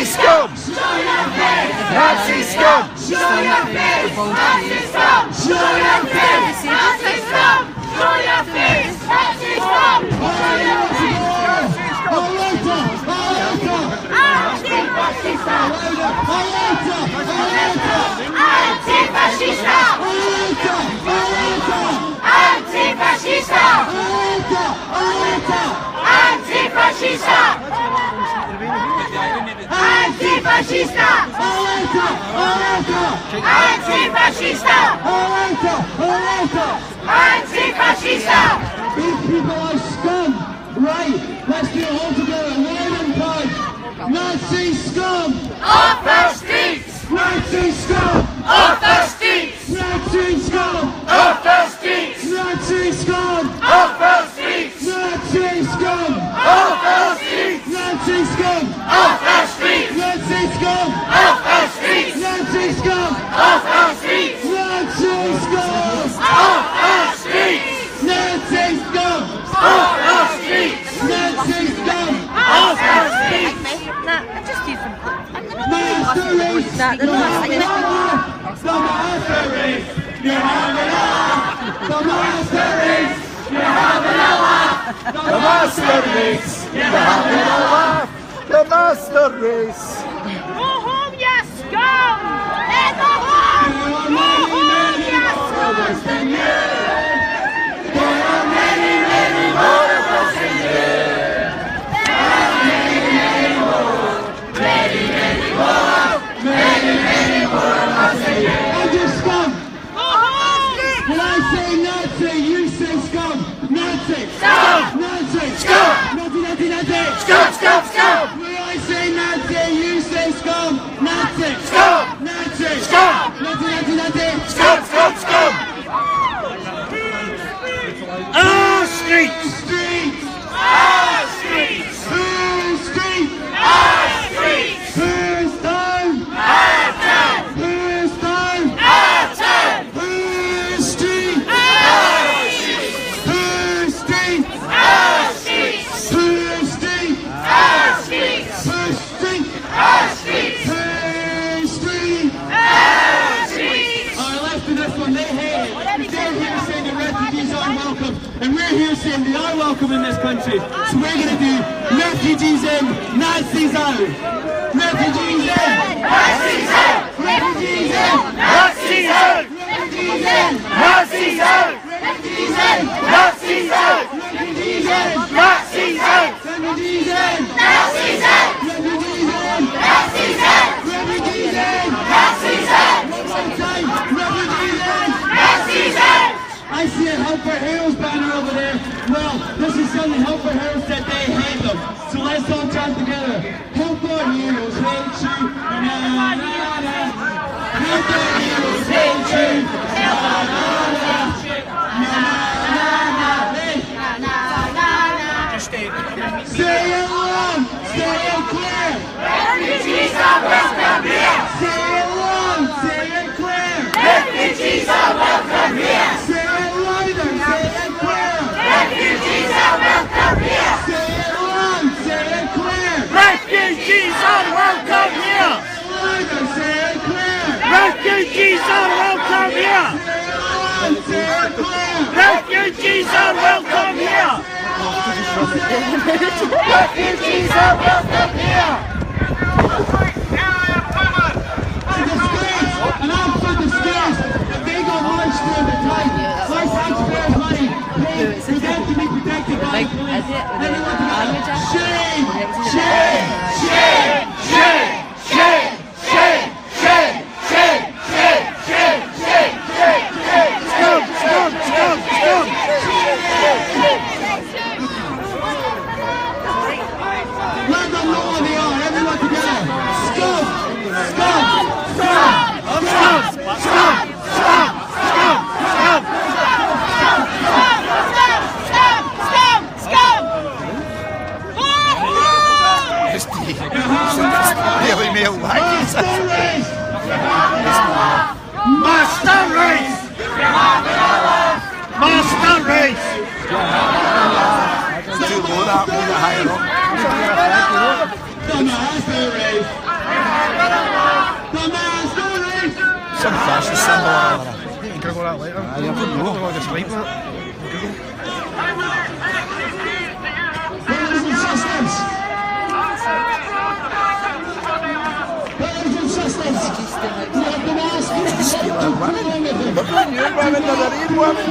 scum! Show your face, Nazi scum! show your face, Nazi scum! show your face, Nazi scum! Show your face, Nazi scum! Show your face, Nazi scum! Show your face, Nazi scum! Antifascista! Antifascista! Antifascista! Antifascista! Antifascista! Antifascista! Antifascista! These people are scum! Right! Let's do it all together! Loud and proud! Nazi scum! Off the streets! Nazi scum! Off the streets! Nazi scum! Off the streets! Nazi scum! Off the streets! Nazi scum! Off the streets! Nazi scum! Off the streets! Nazi scum! Off the streets! Nazi scum! Off the streets! Nazi scum! Off the streets! Nazi scum! Off the streets! Nazi scum! Off the streets! Master race! The master race! You're having a laugh! The master race! You're having a laugh! The master race! You're having a laugh! The master race! Go home, you scum! Hey, go home! Go home, you scum! There are many, many more of us in here! Many, many more of us in here! I'm just scum! When I say Nazi, you say scum! Nazi! Scum! Nazi! Scum! Nazi, Nazi, Nazi! Scum, scum, scum! When I say Nazi, you say scum! Nazi! Scum! Nazi! Scum! Nazi, Nazi, Nazi! Scum, scum, scum! Our streets! Streets! Our streets! Who's street? Our streets! Who's town? Our town! Who's town? Our town! Who's street? Our streets! Who's street? Our streets! Who's street? Our streets! Who's street? Our streets! Who's street? Our streets! Our left to this one, they hate it. They're here saying the refugees aren't welcome, and we're here saying they are welcome in this country. So we're going to do refugees in, Nazis out. Refugees in, Nazis out! refugees in, Nazis out! refugees in, Nazis out! refugees in, Nazis out! refugees in, Nazis out! refugees in, Nazis out! refugees in, Nazis out! refugees in, Nazis out! one more time, refugees in. Nazis out! I see a Help for Heroes banner over there. Well, this is something Help for Heroes said they hate them. So let's all chant together. Help for Heroes hate you. Na, na, na, na. Help for Heroes hate you. Na, na, na, na. Na, na, na, na. Hey. Say it loud. Say it clear. Refugees are welcome here! Say it loud. Say it clear. Refugees are welcome here! Say it louder. Say it clear. Refugees are welcome here! Say it loud. Say it clear. Refugees are welcome here! Louder. Say it clear. Refugees are welcome here! Say it clear. Refugees are welcome here! Refugees are welcome here! And I'm for the stairs. If they go march through the time, my taxpayers Protect to be protected by the police. Shame! Shame! Shame! Shame! Shame! Shame! Shame! Shame! Shame! Shame! Shame! Shame! Scum! Scum! Scum! Scum! Let them know where they are. Everyone together. Scum! Scum! Scum! Scum! Scum! Scum! Really male lackeys. Master race! Master race! It's too low that, we need it higher up. Some fascist symbol or other. You can Google that later. I don't know. I'll just wait for it. Brothers and sisters! Brothers and sisters! We have been asked to steal our women. They're not your women, they're their own women.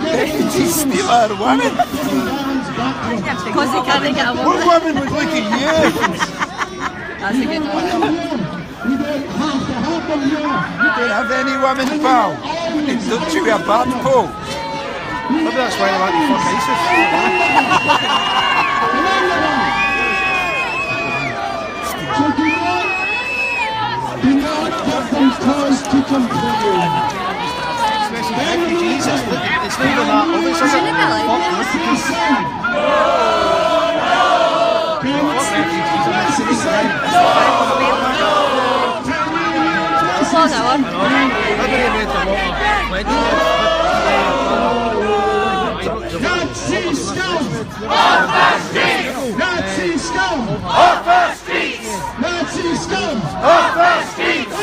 Refugees steal our women. Because they can't get a woman. What woman would look at you? That's a good one. We don't have to help them here. You don't have any women, pal. Don't you wear bad pole? Maybe that's why they like to fuck ISIS. Do not get them cause to complain. Especially refugees, it's not even that obvious, is it? Fuck refugees. Slow down. Nazi scum! Off the streets! Nazi scum! Off the streets! Nazi scum! Off the streets!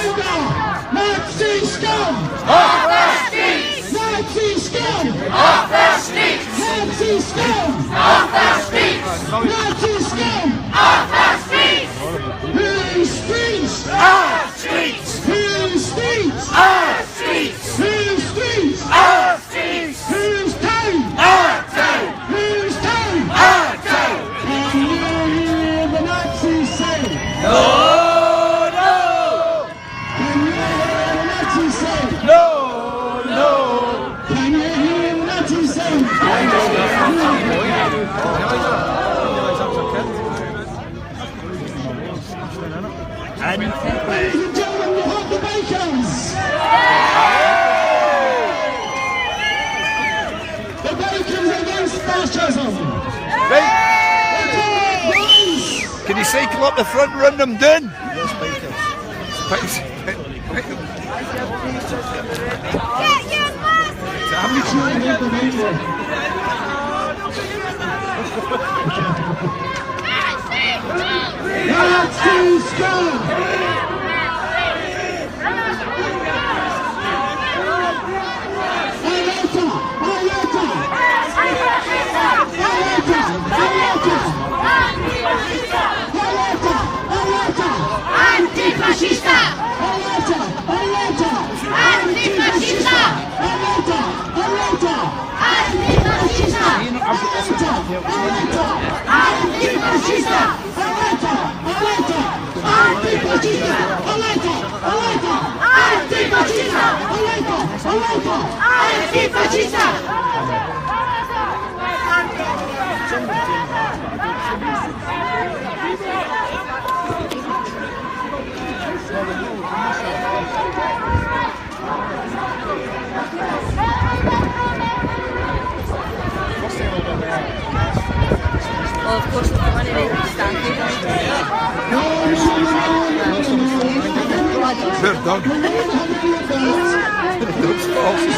Nazi scum! Off the streets! Nazi scum! Off the streets! Nazi scum! Off the streets! Nazi scum! Off the streets! Whose streets? Our streets! Whose streets? Our streets! Whose streets? Our streets! Whose town? Our town! Whose town? Our town! And you hear the Nazis say, no, no! Can you hear the Nazis say, no, no? Can you hear the Nazis say, no, and ladies and gentlemen, we have the Bacons! The Bacons against fascism! Right. Can you cycle up the front and run them down? Yes, bikers. Nazi scum! Antifascista! Antifascista! Well, of course, the money they stand Poor dog. Dog's false.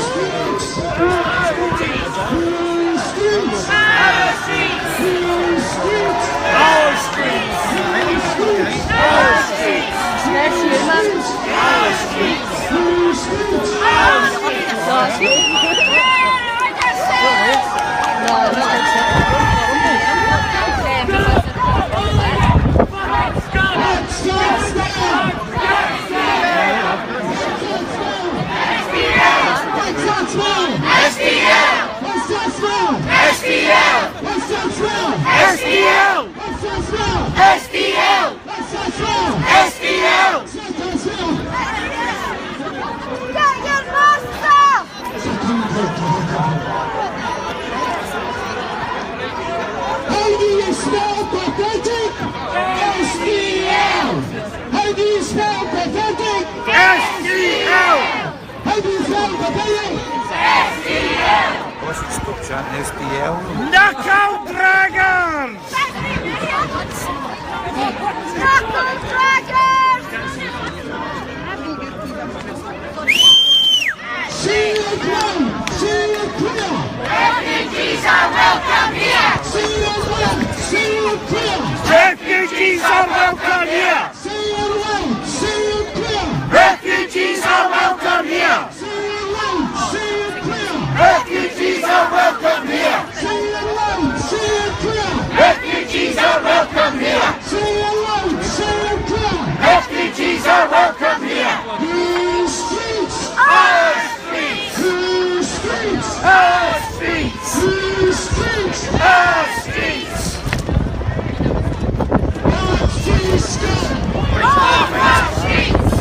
Ladies and gentlemen, SDL! What's it stop chanting SDL? Knockout Dragons! Knockout Dragons! see you clear, see you clear. Refugees are welcome here! See you well, see you clear. Refugees are welcome here! See you well, see you clear. Refugees are welcome here! See you well, see you clear. Refugees are welcome here! See you well, see you clear. Refugees are welcome here! See you well, see you clear. Refugees are welcome here! These streets, Our streets! these streets, Our streets! these streets. Our streets! Nazi scum, Off our streets!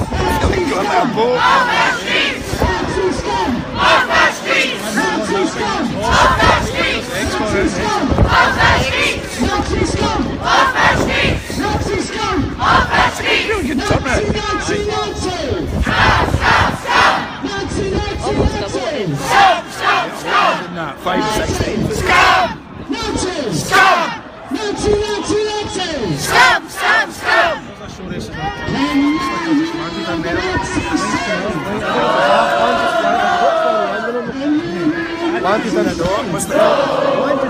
Got that boat. Off our streets! Nazi scum, Off our streets! Nazi scum, Off our streets! Nazi scum, Off our streets! Nazi scum, Off our streets! Nazi scum, Off our streets! You can turn Nazi, it. Nazi, Nazi. Scum! Scum! Scum! Nazi, Nazi, Nazi. Scum! Scum! Scum! Isn't that 5 or 16? Scum! Nazis. Scum! Nazi, Nazi, Nazi. Scum! Scum! Scum! Landed in a door. What's the one just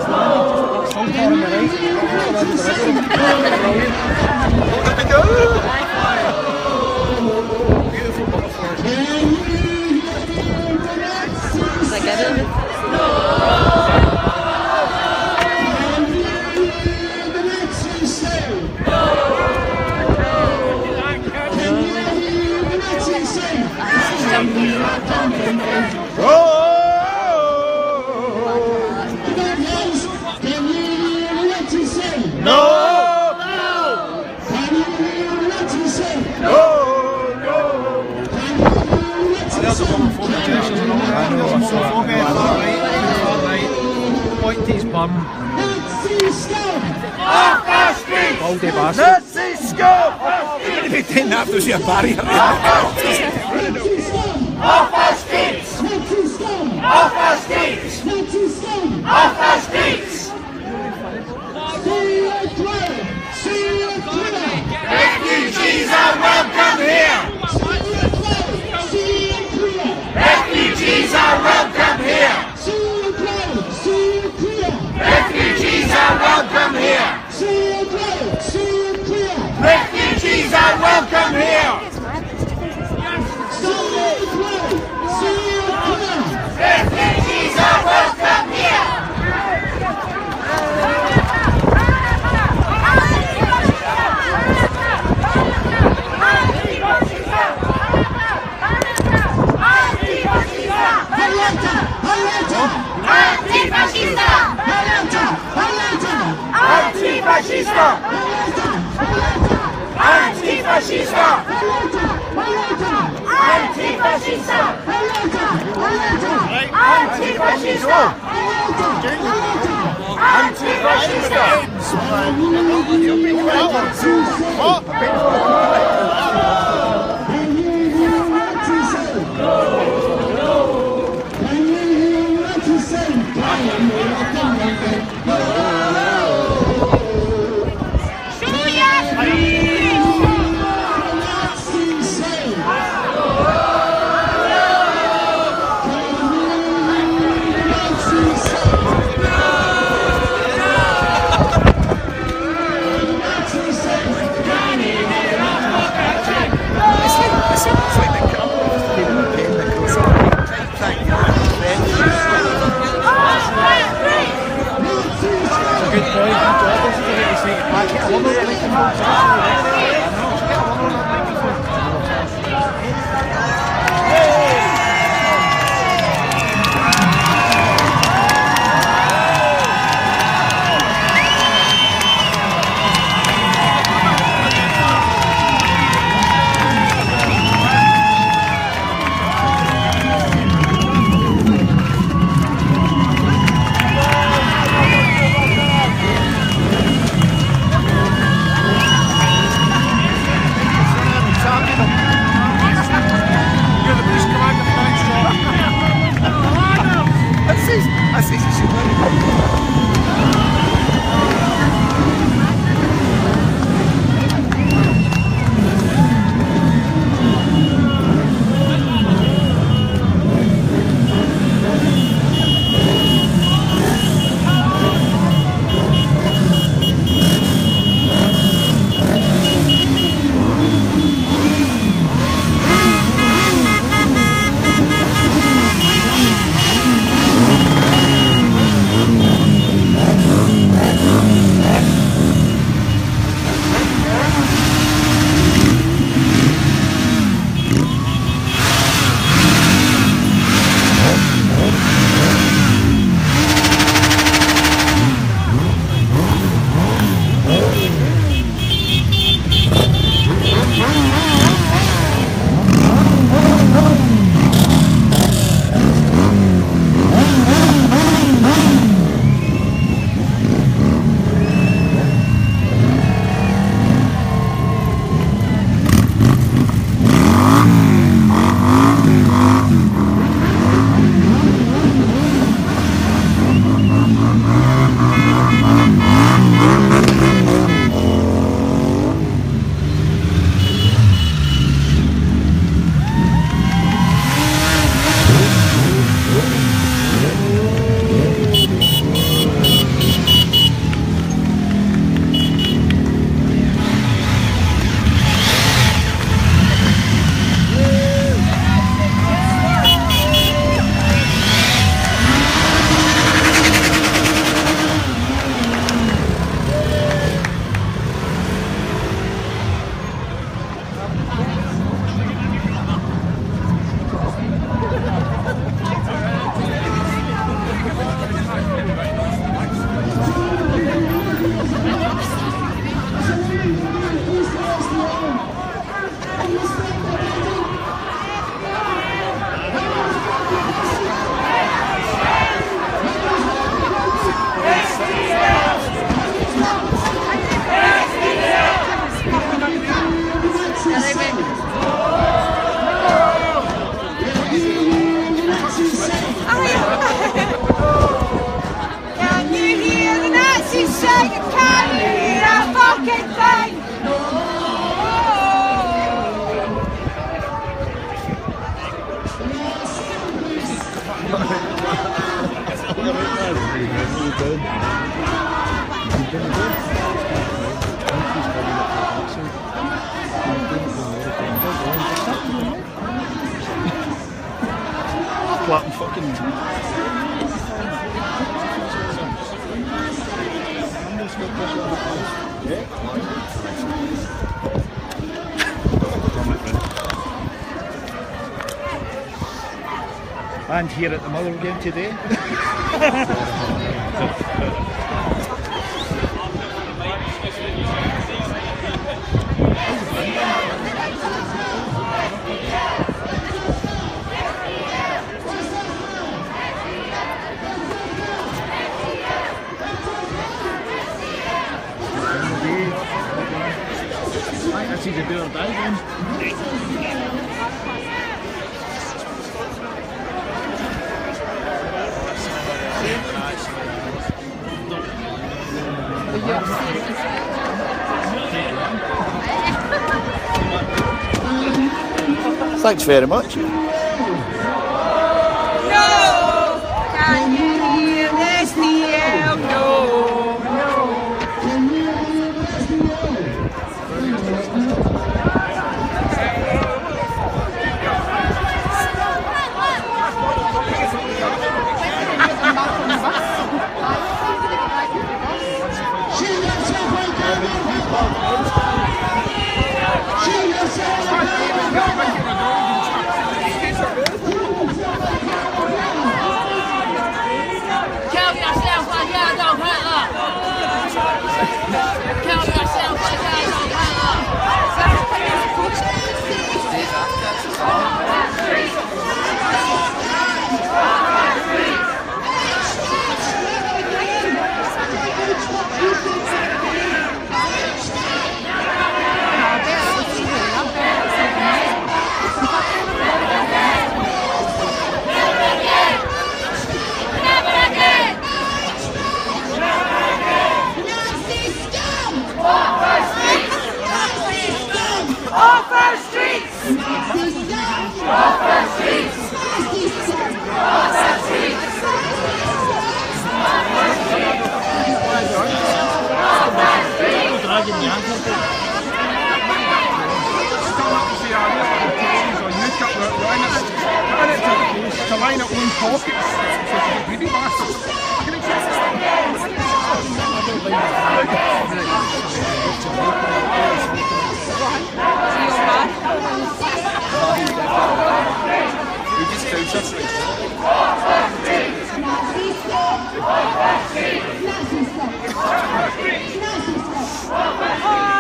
landed just somewhere on the right. Beautiful butterflies. Like everything. There's a homophobic gestures and all that. There's homophobia, far right. Point to his bum. Off our streets! Baldy bastard. Nazi scum! You're going to be doing that to see a barrier. Off our streets! Off our streets! Off our streets! Refugees are welcome here! Refugees are welcome here! Refugees are welcome here! Refugees are welcome here! Refugees are welcome here! Antifascista! Antifascista! Antifascista! Antifascista! Antifascista! Flat and fucking. And here at the Mother game today. That's either do or die then. Thanks very much. No! Can you hear the SDL? No! Never again! Oh,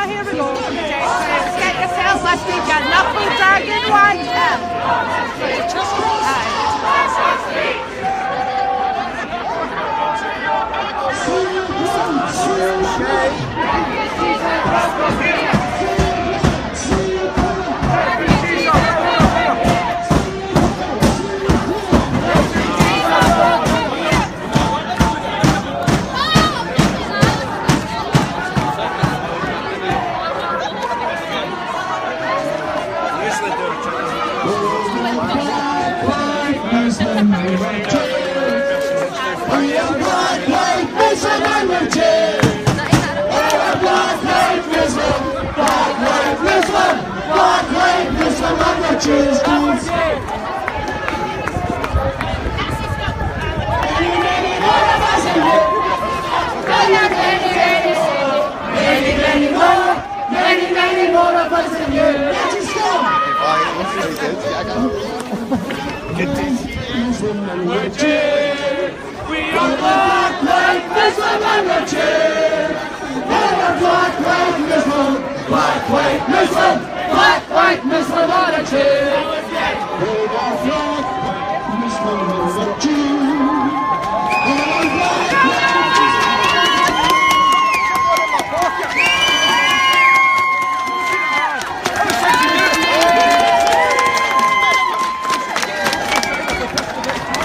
here we go. Get yourself lifted, you knuckle dragging one. Many more of us in here. We are black, white, Muslim, and we're cheer. We are black, white, Muslim, black, white, Muslim, black, white, Muslim, and a cheer. We are black, Muslim, and we're cheer. We are black,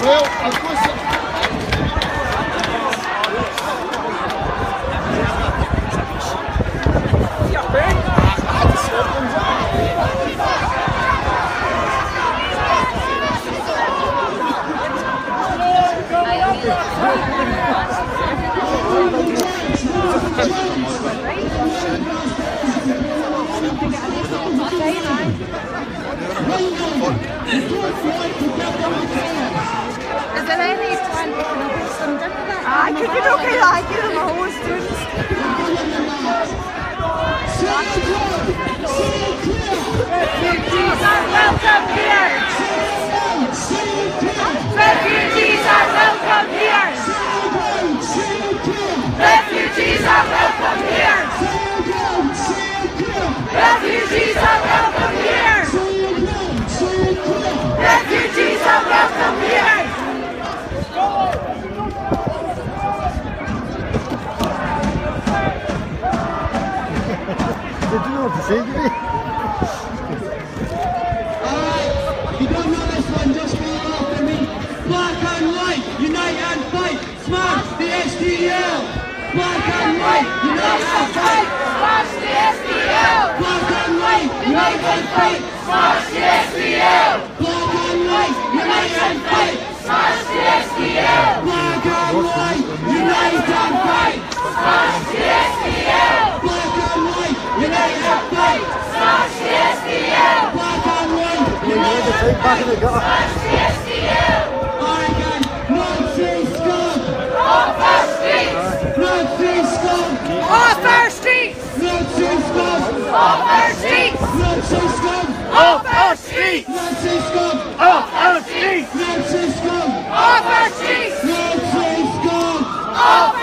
Well, of course. Is there any time we can do some different? I could be okay, I give them a whole students. Refugees are welcome here! Refugees are welcome here! Refugees are welcome here! Refugees are welcome here! Refugees are welcome here! Did you know what to say, did you? You don't know this one, just follow after me. Black and white, unite and fight, smash the SDL. Black and white, unite and fight, smash the SDL. Black and white, unite and fight, smash the SDL. Black and white, unite and fight, smash the SDL. Black and white, unite and fight, smash the SDL. Black and white, unite and fight, smash the SDL. Black and white, unite and fight, smash the SDL. Oregon, Nazi scum! Off our streets! Nazi scum! Off our streets! Nazi scum! Off our streets! Nazi scum! Off our streets! Nazi scum! Off our streets! Nazi scum! Off our streets! Nazi scum! Off